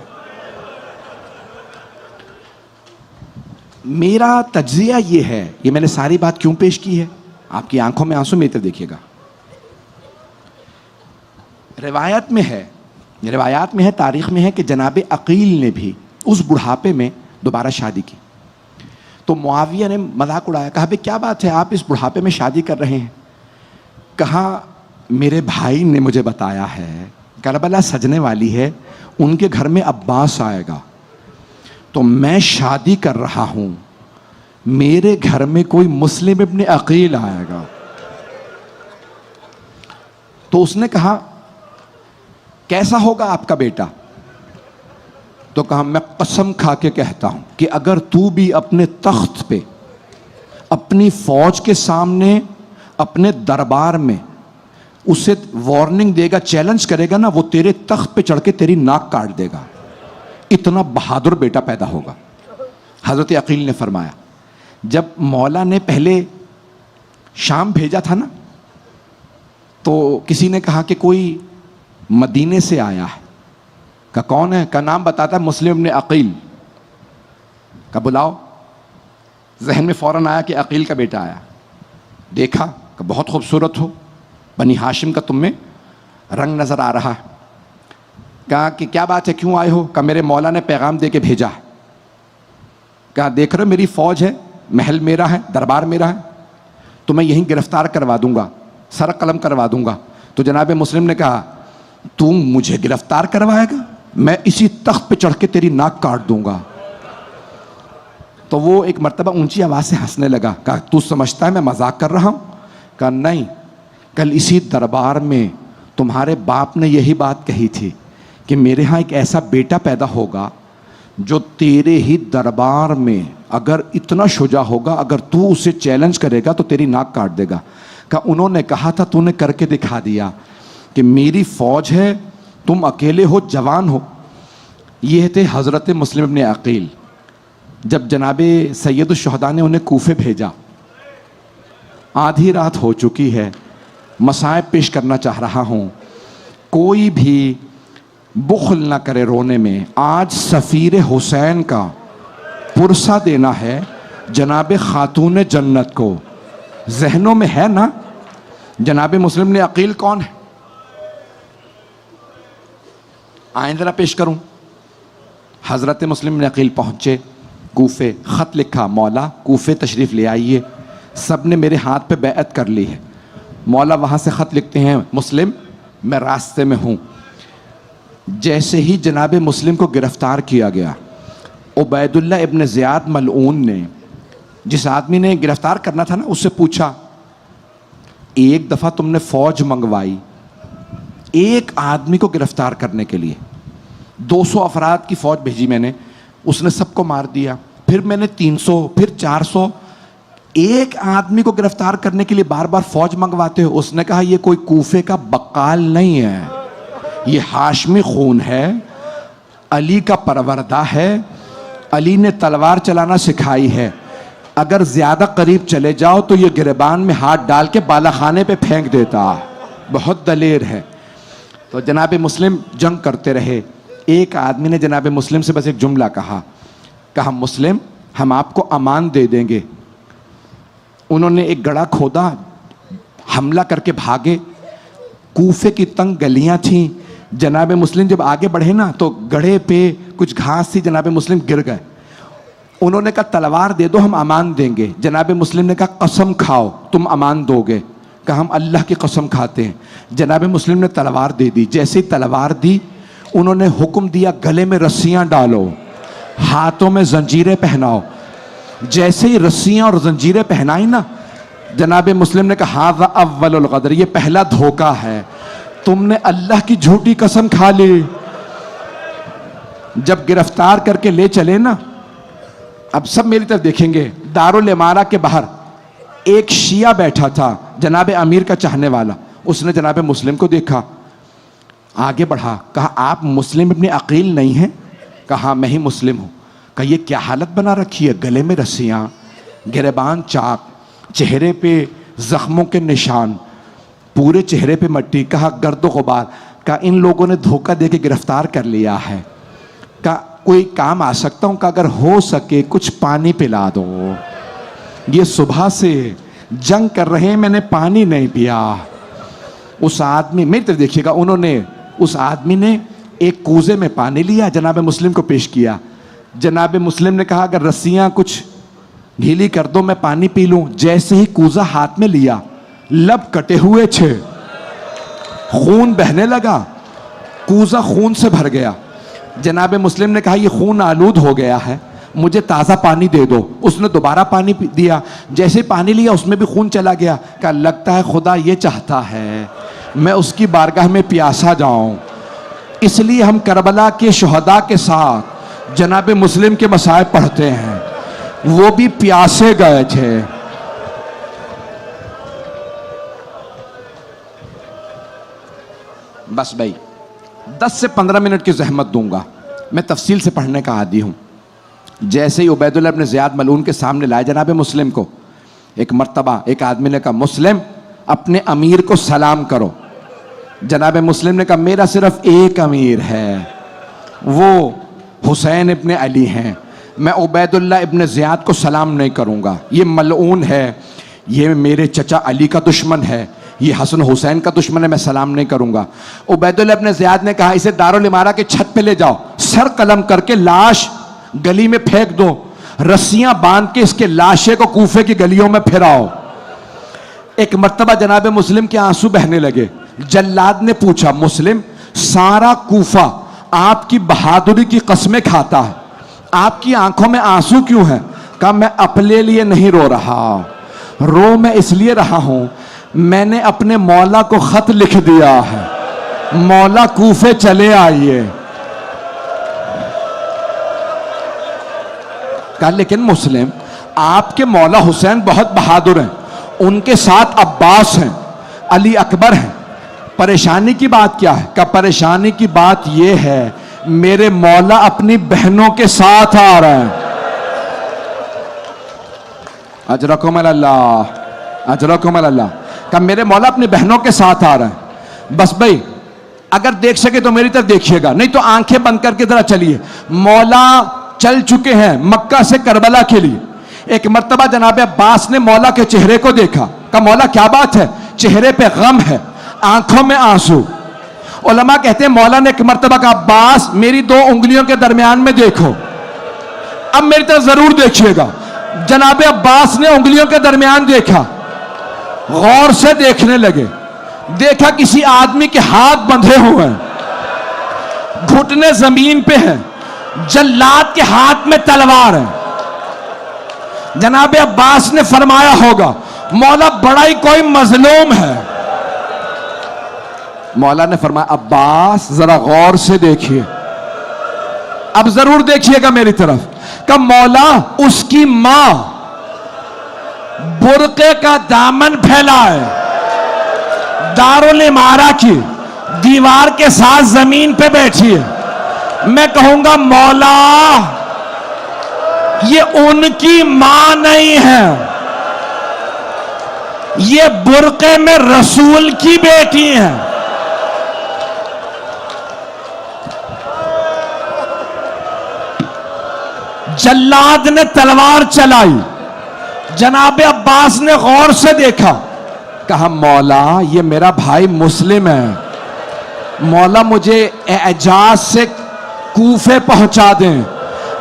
میرا تجزیہ یہ ہے, یہ میں نے ساری بات کیوں پیش کی ہے, آپ کی آنکھوں میں آنسو, میری طرف دیکھیے گا. روایات میں ہے, تاریخ میں ہے کہ جناب عقیل نے بھی اس بڑھاپے میں دوبارہ شادی کی. تو معاویہ نے مذاق اڑایا, کہا بھئی کیا بات ہے آپ اس بڑھاپے میں شادی کر رہے ہیں؟ کہا میرے بھائی نے مجھے بتایا ہے کربلا سجنے والی ہے, ان کے گھر میں عباس آئے گا, تو میں شادی کر رہا ہوں, میرے گھر میں کوئی مسلم ابن عقیل آئے گا. تو اس نے کہا کیسا ہوگا آپ کا بیٹا؟ تو کہا میں قسم کھا کے کہتا ہوں کہ اگر تو بھی اپنے تخت پہ اپنی فوج کے سامنے اپنے دربار میں اسے وارننگ دے گا, چیلنج کرے گا نا, وہ تیرے تخت پہ چڑھ کے تیری ناک کاٹ دے گا. اتنا بہادر بیٹا پیدا ہوگا. حضرت عقیل نے فرمایا جب مولا نے پہلے شام بھیجا تھا نا, تو کسی نے کہا کہ کوئی مدینے سے آیا ہے. کہ کون ہے؟ کا نام بتاتا ہے مسلم ابن عقیل. کا بلاؤ. ذہن میں فوراً آیا کہ عقیل کا بیٹا آیا. دیکھا کہ بہت خوبصورت ہو, بنی ہاشم کا تم میں رنگ نظر آ رہا ہے. کہا کہ کیا بات ہے, کیوں آئے ہو؟ کہ میرے مولا نے پیغام دے کے بھیجا ہے. کہا دیکھ رہے میری فوج ہے, محل میرا ہے, دربار میرا ہے, تو میں یہیں گرفتار کروا دوں گا, سر قلم کروا دوں گا. تو جناب مسلم نے کہا تم مجھے گرفتار کروائے گا؟ میں اسی تخت پہ چڑھ کے تیری ناک کاٹ دوں گا. تو وہ ایک مرتبہ اونچی آواز سے ہنسنے لگا. کہا تو سمجھتا ہے میں مذاق کر رہا ہوں؟ کہا نہیں, کل اسی دربار میں تمہارے باپ نے یہی بات کہی تھی کہ میرے ہاں ایک ایسا بیٹا پیدا ہوگا جو تیرے ہی دربار میں اگر اتنا شجاع ہوگا, اگر تو اسے چیلنج کرے گا تو تیری ناک کاٹ دے گا. کہا انہوں نے کہا تھا تو نے کر کے دکھا دیا کہ میری فوج ہے, تم اکیلے ہو, جوان ہو. یہ تھے حضرت مسلم ابن عقیل. جب جناب سید الشہداء نے انہیں کوفے بھیجا, آدھی رات ہو چکی ہے, مصائب پیش کرنا چاہ رہا ہوں, کوئی بھی بخل نہ کرے رونے میں. آج سفیر حسین کا پرسہ دینا ہے جناب خاتون جنت کو. ذہنوں میں ہے نا جناب مسلم نے عقیل کون ہے؟ آئیں ذرا پیش کروں. حضرت مسلم نے عقیل پہنچے کوفے، خط لکھا، مولا کوفے تشریف لے آئیے، سب نے میرے ہاتھ پہ بیعت کر لی ہے. مولا وہاں سے خط لکھتے ہیں، مسلم میں راستے میں ہوں. جیسے ہی جناب مسلم کو گرفتار کیا گیا، عبید اللہ ابن زیاد ملعون نے، جس آدمی نے گرفتار کرنا تھا نا، اس سے پوچھا، ایک دفعہ تم نے فوج منگوائی ایک آدمی کو گرفتار کرنے کے لیے، 200 افراد کی فوج بھیجی میں نے، اس نے سب کو مار دیا، پھر میں نے 300، پھر 400، ایک آدمی کو گرفتار کرنے کے لیے بار بار فوج منگواتے ہو. اس نے کہا یہ کوئی کوفے کا بقال نہیں ہے، یہ ہاشمی خون ہے، علی کا پروردہ ہے، علی نے تلوار چلانا سکھائی ہے، اگر زیادہ قریب چلے جاؤ تو یہ گریبان میں ہاتھ ڈال کے بالا خانے پہ پھینک دیتا، بہت دلیر ہے. تو جناب مسلم جنگ کرتے رہے. ایک آدمی نے جناب مسلم سے بس ایک جملہ کہا مسلم ہم آپ کو امان دے دیں گے. انہوں نے ایک گڑھا کھودا، حملہ کر کے بھاگے. کوفے کی تنگ گلیاں تھیں. جناب مسلم جب آگے بڑھے نا تو گڑھے پہ کچھ گھاس تھی، جناب مسلم گر گئے. انہوں نے کہا تلوار دے دو ہم امان دیں گے. جناب مسلم نے کہا قسم کھاؤ تم امان دو گے. کہا ہم اللہ کی قسم کھاتے ہیں. جناب مسلم نے تلوار دے دی. جیسے ہی تلوار دی انہوں نے حکم دیا گلے میں رسیاں ڈالو، ہاتھوں میں زنجیریں پہناؤ. جیسے ہی رسیاں اور زنجیریں پہنائی نا، جناب مسلم نے کہا ھذا اول الغدر، یہ پہلا دھوکہ ہے، تم نے اللہ کی جھوٹی قسم کھا لی. جب گرفتار کر کے لے چلے نا، اب سب میری طرف دیکھیں گے، دارالامارہ کے باہر ایک شیعہ بیٹھا تھا، جناب امیر کا چاہنے والا. اس نے جناب مسلم کو دیکھا، آگے بڑھا، کہا آپ مسلم ابن عقیل نہیں ہیں؟ کہا میں ہی مسلم ہوں. کہا یہ کیا حالت بنا رکھی ہے، گلے میں رسیاں، گریبان چاک، چہرے پہ زخموں کے نشان، پورے چہرے پہ مٹی. کہا گرد و غبار. کہا ان لوگوں نے دھوکہ دے کے گرفتار کر لیا ہے. کہا کوئی کام آ سکتا ہوں؟ کہ اگر ہو سکے کچھ پانی پلا دو، یہ صبح سے جنگ کر رہے ہیں، میں نے پانی نہیں پیا. اس آدمی، میری طرف دیکھیے گا، انہوں نے، اس آدمی نے ایک کوزے میں پانی لیا، جناب مسلم کو پیش کیا. جناب مسلم نے کہا اگر رسیاں کچھ ڈھیلی کر دو میں پانی پی لوں. جیسے ہی کوزہ ہاتھ میں لیا، لب کٹے ہوئے تھے، خون بہنے لگا، کوزہ خون سے بھر گیا. جناب مسلم نے کہا یہ خون آلود ہو گیا ہے، مجھے تازہ پانی دے دو. اس نے دوبارہ پانی دیا. جیسے پانی لیا اس میں بھی خون چلا گیا. کہا لگتا ہے خدا یہ چاہتا ہے میں اس کی بارگاہ میں پیاسا جاؤں، اس لیے ہم کربلا کے شہداء کے ساتھ جناب مسلم کے مصائب پڑھتے ہیں، وہ بھی پیاسے گئے تھے. بس بھائی 10 سے 15 منٹ کی زحمت دوں گا، میں تفصیل سے پڑھنے کا عادی ہوں. جیسے ہی عبید اللہ ابن زیاد ملعون کے سامنے لائے جناب مسلم کو، ایک مرتبہ ایک آدمی نے کہا مسلم اپنے امیر کو سلام کرو. جناب مسلم نے کہا میرا صرف ایک امیر ہے، وہ حسین ابن علی ہیں، میں عبید اللہ ابن زیاد کو سلام نہیں کروں گا، یہ ملعون ہے، یہ میرے چچا علی کا دشمن ہے، یہ حسن حسین کا دشمن ہے، میں سلام نہیں کروں گا. عبید اللہ ابن زیاد نے کہا اسے دارالامارہ کے چھت پہ لے جاؤ، سر قلم کر کے لاش گلی میں پھینک دو، رسیاں باندھ کے اس کے لاشے کو کوفے کی گلیوں میں پھراؤ. ایک مرتبہ جناب مسلم کے آنسو بہنے لگے. جلاد نے پوچھا مسلم سارا کوفہ آپ کی بہادری کی قسمیں کھاتا ہے، آپ کی آنکھوں میں آنسو کیوں ہیں؟ کہا میں اپنے لیے نہیں رو رہا، رو میں اس لیے رہا ہوں میں نے اپنے مولا کو خط لکھ دیا ہے، مولا کوفے چلے آئیے. کہا لیکن مسلم آپ کے مولا حسین بہت بہادر ہیں، ان کے ساتھ عباس ہیں، علی اکبر ہیں، پریشانی کی بات کیا ہے؟ کہ پریشانی کی بات یہ ہے میرے مولا اپنی بہنوں کے ساتھ آ رہے ہیں. اجرکم اللہ، اجرکم اللہ. کہ میرے مولا اپنی بہنوں کے ساتھ آ رہے ہیں. بس بھائی اگر دیکھ سکے تو میری طرف دیکھیے گا، نہیں تو آنکھیں بند کر کے ذرا چلیے. مولا چل چکے ہیں مکہ سے کربلا کے لیے. ایک مرتبہ جناب عباس نے مولا کے چہرے کو دیکھا، کہا مولا کیا بات ہے؟ چہرے پہ غم ہے، آنکھوں میں آنسو۔ علماء کہتے ہیں مولا نے ایک مرتبہ کہا عباس میری 2 انگلیوں کے درمیان میں دیکھو، اب میری طرف ضرور دیکھیے گا۔ جناب عباس نے انگلیوں کے درمیان دیکھا، غور سے دیکھنے لگے، دیکھا کسی آدمی کے ہاتھ بندھے ہوئے ہیں، گھٹنے زمین پہ ہیں، جلاد کے ہاتھ میں تلوار ہے۔ جناب عباس نے فرمایا ہوگا مولا بڑا ہی کوئی مظلوم ہے۔ مولا نے فرمایا عباس ذرا غور سے دیکھیے، اب ضرور دیکھیے گا میری طرف۔ کہ مولا اس کی ماں برقعے کا دامن پھیلائے، دارالامارہ کی دیوار کے ساتھ زمین پہ بیٹھی ہے، میں کہوں گا مولا یہ ان کی ماں نہیں ہے، یہ برقعے میں رسول کی بیٹی ہے۔ جلاد نے تلوار چلائی، جناب عباس نے غور سے دیکھا، کہا مولا یہ میرا بھائی مسلم ہے، مولا مجھے اعجاز سے کوفے پہنچا دیں،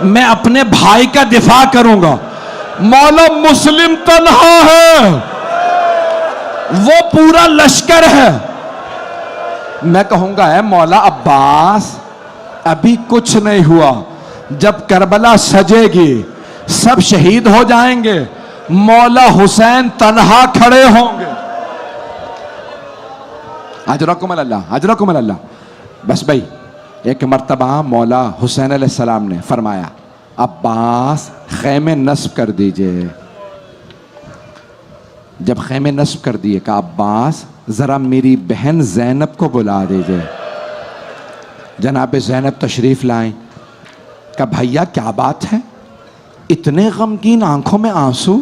میں اپنے بھائی کا دفاع کروں گا۔ مولا مسلم تنہا ہے، وہ پورا لشکر ہے۔ میں کہوں گا اے مولا عباس ابھی کچھ نہیں ہوا، جب کربلا سجے گی سب شہید ہو جائیں گے، مولا حسین تنہا کھڑے ہوں گے۔ اجرکم اللہ، اجرکم اللہ۔ بس بھائی ایک مرتبہ مولا حسین علیہ السلام نے فرمایا عباس خیمے نصب کر دیجئے۔ جب خیمے نصب کر دیے کہا عباس ذرا میری بہن زینب کو بلا دیجئے۔ جناب زینب تشریف لائیں، کہا بھیا کیا بات ہے، اتنے غمگین آنکھوں میں آنسو؟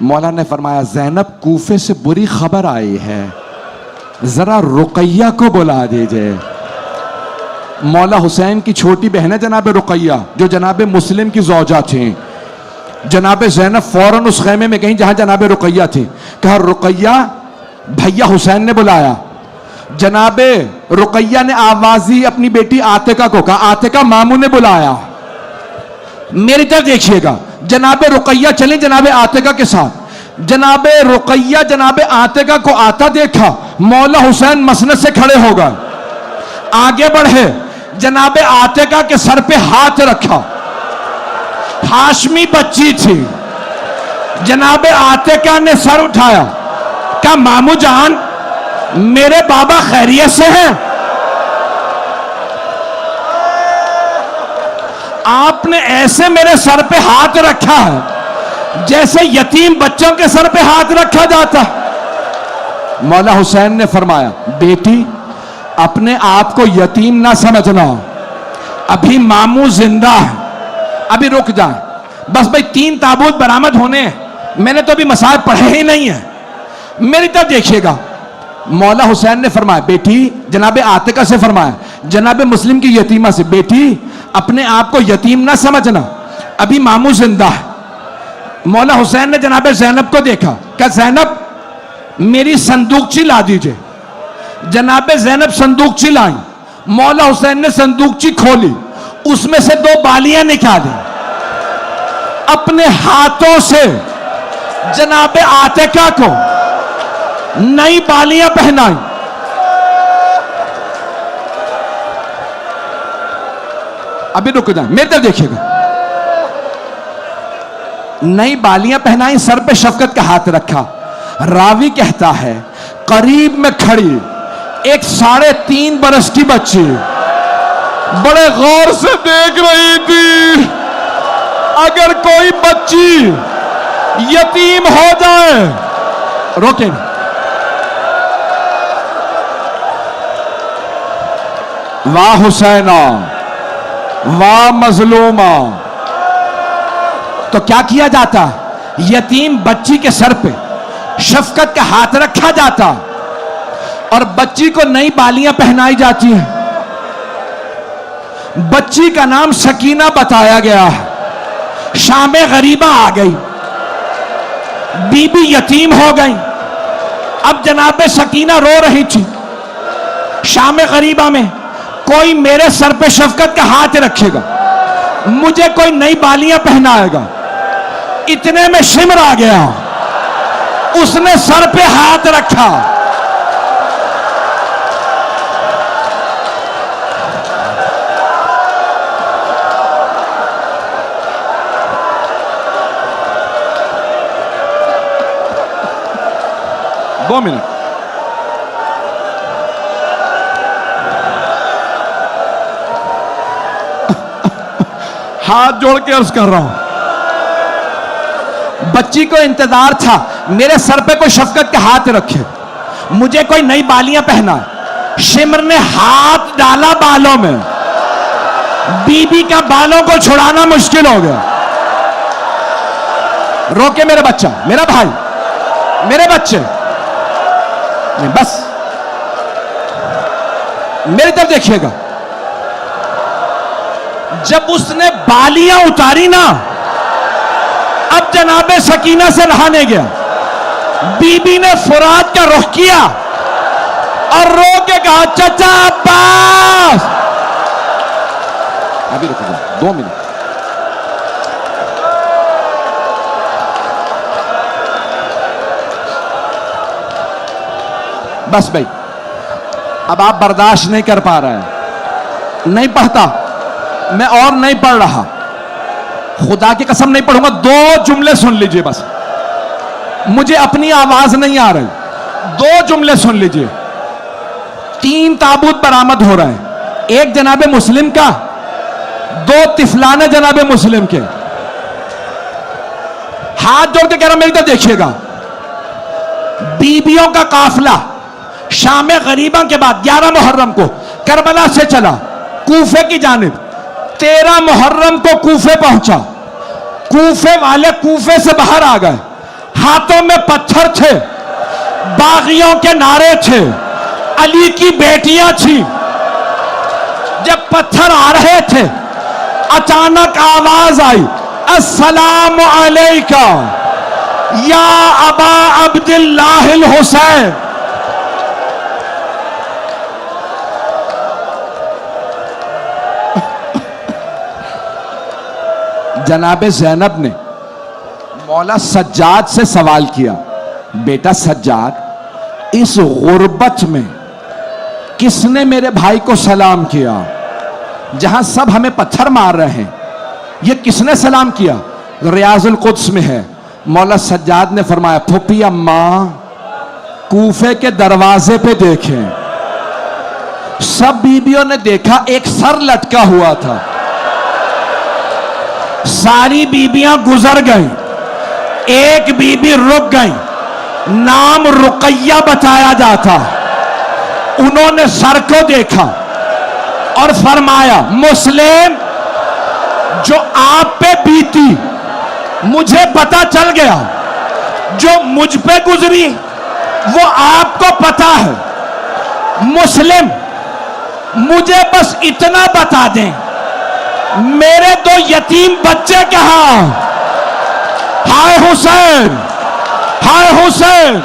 مولا نے فرمایا زینب کوفے سے بری خبر آئی ہے، ذرا رقیہ کو بلا دیجئے۔ مولا حسین کی چھوٹی بہن ہے جناب رقیہ، جو جناب مسلم کی زوجہ تھیں۔ جناب زینب فوراً اس خیمے میں گئیں جہاں جناب رقیہ تھی، کہا رقیہ بھیا حسین نے بلایا۔ جناب رقیہ نے آوازی اپنی بیٹی عاتقہ کو کہا عاتقہ ماموں نے بلایا، میری طرف دیکھیے گا۔ جناب رقیہ چلیں جناب عاتقہ کے ساتھ، جناب رقیہ جناب عاتقہ کو آتا دیکھا، مولا حسین مسند سے کھڑے ہو گئے، آگے بڑھے، جناب عاتقہ کے سر پہ ہاتھ رکھا، ہاشمی بچی تھی۔ جناب عاتقہ نے سر اٹھایا، کہا مامو جان میرے بابا خیریت سے ہیں؟ آپ نے ایسے میرے سر پہ ہاتھ رکھا ہے جیسے یتیم بچوں کے سر پہ ہاتھ رکھا جاتا۔ مولا حسین نے فرمایا بیٹی اپنے آپ کو یتیم نہ سمجھنا، ابھی ماموں زندہ ہے، ابھی رک جائیں۔ بس بھائی 3 تابوت برآمد ہونے ہیں، میں نے تو ابھی مصائب پڑھے ہی نہیں ہیں، میری طرف دیکھیے گا۔ مولا حسین نے فرمایا بیٹی، جناب عاتقہ سے فرمایا جناب مسلم کی یتیمہ سے، بیٹی اپنے آپ کو یتیم نہ سمجھنا، ابھی ماموں زندہ ہے۔ مولا حسین نے جناب زینب کو دیکھا، کہ زینب میری صندوقچی لا دیجئے۔ جناب زینب صندوقچی لائیں، مولا حسین نے صندوقچی کھولی، اس میں سے 2 بالیاں نکالیں، اپنے ہاتھوں سے جناب عاتقہ کو نئی بالیاں پہنائیں۔ ابھی رک جائیں، میری طرف دیکھیے گا۔ نئی بالیاں پہنائیں، سر پہ شفقت کا ہاتھ رکھا۔ راوی کہتا ہے قریب میں کھڑی ایک 3.5 برس کی بچی بڑے غور سے دیکھ رہی تھی، اگر کوئی بچی یتیم ہو جائے، روکیں، واہ حسینہ واہ مظلومہ، تو کیا کیا جاتا؟ یتیم بچی کے سر پہ شفقت کا ہاتھ رکھا جاتا اور بچی کو نئی بالیاں پہنائی جاتی ہیں۔ بچی کا نام سکینہ بتایا گیا ہے۔ شام غریبہ آ گئی، بی بی یتیم ہو گئی. اب جناب سکینہ رو رہی تھی. شام غریبہ میں کوئی میرے سر پہ شفقت کا ہاتھ رکھے گا, مجھے کوئی نئی بالیاں پہنائے گا. اتنے میں شمر آ گیا, اس نے سر پہ ہاتھ رکھا. دو منٹ, ہاتھ جوڑ کے عرض کر رہا ہوں, بچی کو انتظار تھا میرے سر پہ کوئی شفقت کے ہاتھ رکھے, مجھے کوئی نئی بالیاں پہنا. شمر نے ہاتھ ڈالا بالوں میں, بی بی کا بالوں کو چھڑانا مشکل ہو گیا. روکے میرے بچہ, میرا بھائی, میرے بچے, بس میری طرف دیکھیے گا. جب اس نے بالیاں اتاری نا, اب جناب سکینہ سے رہا نہیں گیا. بی بی نے فرات کا رخ کیا اور رو کے کہا چچا عباس. ابھی رکو جا, 2 منٹ. بس بھائی, اب آپ برداشت نہیں کر پا رہے ہیں. نہیں پڑھتا میں, اور نہیں پڑھ رہا, خدا کی قسم نہیں پڑھوں گا. 2 جملے سن لیجئے بس, مجھے اپنی آواز نہیں آ رہی. 2 جملے سن لیجئے. 3 تابوت برآمد ہو رہے ہیں, ایک جناب مسلم کا, 2 طفلان جناب مسلم کے. ہاتھ جوڑ کے کہہ رہا میری طرف دیکھیے گا. بیبیوں کا قافلہ شام غریبہ کے بعد 11 محرم کو کربلا سے چلا کوفے کی جانب. 13 محرم کو کوفے پہنچا. کوفے والے کوفے سے باہر آ گئے, ہاتھوں میں پتھر تھے, باغیوں کے نعرے تھے, علی کی بیٹیاں تھیں. جب پتھر آ رہے تھے اچانک آواز آئی, السلام علیکہ یا ابا عبداللہ الحسین. جناب زینب نے مولا سجاد سے سوال کیا, بیٹا سجاد, اس غربت میں کس نے میرے بھائی کو سلام کیا؟ جہاں سب ہمیں پتھر مار رہے ہیں, یہ کس نے سلام کیا؟ ریاض القدس میں ہے. مولا سجاد نے فرمایا, پھوپھی اماں کوفے کے دروازے پہ دیکھیں. سب بیبیوں نے دیکھا, ایک سر لٹکا ہوا تھا. ساری بیبیاں گزر گئیں, ایک بیبی رک گئی, نام رقیہ بتایا جاتا. انہوں نے سر کو دیکھا اور فرمایا, مسلم جو آپ پہ بیتی مجھے پتا چل گیا, جو مجھ پہ گزری وہ آپ کو پتا ہے. مسلم مجھے بس اتنا بتا دیں, میرے 2 یتیم بچے کہاں؟ ہائے حسین, ہائے حسین.